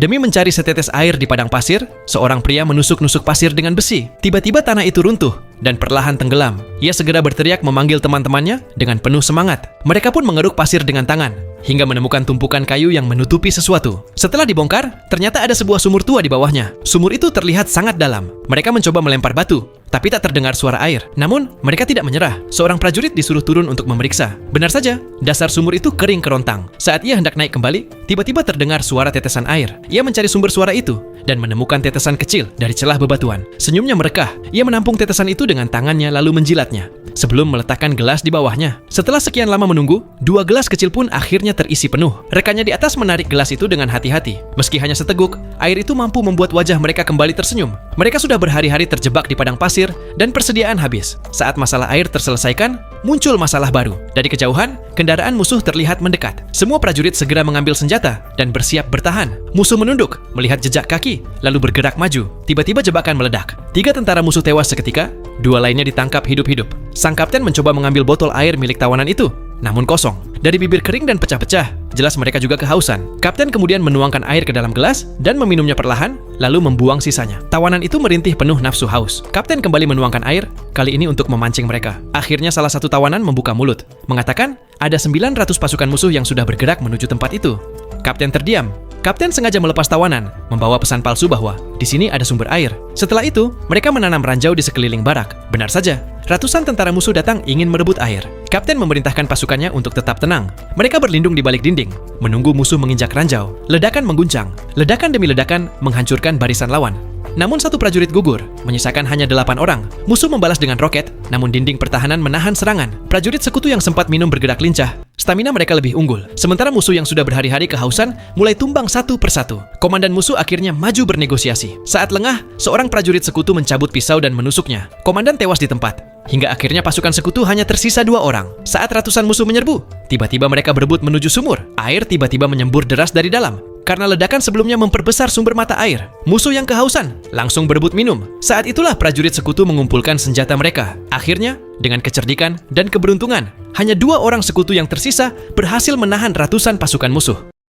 Demi mencari setetes air di padang pasir, seorang pria menusuk-nusuk pasir dengan besi. Tiba-tiba tanah itu runtuh dan perlahan tenggelam. Ia segera berteriak memanggil teman-temannya dengan penuh semangat. Mereka pun mengeruk pasir dengan tangan, hingga menemukan tumpukan kayu yang menutupi sesuatu. Setelah dibongkar, ternyata ada sebuah sumur tua di bawahnya. Sumur itu terlihat sangat dalam. Mereka mencoba melempar batu, tapi tak terdengar suara air. Namun, mereka tidak menyerah. Seorang prajurit disuruh turun untuk memeriksa. Benar saja, dasar sumur itu kering kerontang. Saat ia hendak naik kembali, tiba-tiba terdengar suara tetesan air. Ia mencari sumber suara itu dan menemukan tetesan kecil dari celah bebatuan. Senyumnya merekah. Ia menampung tetesan itu dengan tangannya lalu menjilatnya sebelum meletakkan gelas di bawahnya. Setelah sekian lama menunggu, 2 gelas kecil pun akhirnya terisi penuh. Rekannya di atas menarik gelas itu dengan hati-hati. Meski hanya seteguk, air itu mampu membuat wajah mereka kembali tersenyum. Mereka sudah berhari-hari terjebak di padang pasir dan persediaan habis. Saat masalah air terselesaikan, muncul masalah baru. Dari kejauhan, kendaraan musuh terlihat mendekat. Semua prajurit segera mengambil senjata dan bersiap bertahan. Musuh menunduk, melihat jejak kaki, lalu bergerak maju. Tiba-tiba jebakan meledak. 3 tentara musuh tewas seketika, 2 lainnya ditangkap hidup-hidup. Sang kapten mencoba mengambil botol air milik tawanan itu, namun kosong. Dari bibir kering dan pecah-pecah, jelas mereka juga kehausan. Kapten kemudian menuangkan air ke dalam gelas dan meminumnya perlahan, lalu membuang sisanya. Tawanan itu merintih penuh nafsu haus. Kapten kembali menuangkan air, kali ini untuk memancing mereka. Akhirnya salah satu tawanan membuka mulut, mengatakan ada 900 pasukan musuh yang sudah bergerak menuju tempat itu. Kapten terdiam. Kapten sengaja melepas tawanan, membawa pesan palsu bahwa di sini ada sumber air. Setelah itu, mereka menanam ranjau di sekeliling barak. Benar saja, ratusan tentara musuh datang ingin merebut air. Kapten memerintahkan pasukannya untuk tetap tenang. Mereka berlindung di balik dinding, menunggu musuh menginjak ranjau. Ledakan mengguncang. Ledakan demi ledakan menghancurkan barisan lawan. Namun satu prajurit gugur, menyisakan hanya 8 orang. Musuh membalas dengan roket, namun dinding pertahanan menahan serangan. Prajurit sekutu yang sempat minum bergerak lincah. Stamina mereka lebih unggul. Sementara musuh yang sudah berhari-hari kehausan mulai tumbang satu persatu. Komandan musuh akhirnya maju bernegosiasi. Saat lengah, seorang prajurit sekutu mencabut pisau dan menusuknya. Komandan tewas di tempat. Hingga akhirnya pasukan sekutu hanya tersisa 2 orang. Saat ratusan musuh menyerbu, tiba-tiba mereka berebut menuju sumur. Air tiba-tiba menyembur deras dari dalam. Karena ledakan sebelumnya memperbesar sumber mata air. Musuh yang kehausan langsung berebut minum. Saat itulah prajurit sekutu mengumpulkan senjata mereka. Akhirnya, dengan kecerdikan dan keberuntungan, hanya 2 orang sekutu yang tersisa berhasil menahan ratusan pasukan musuh.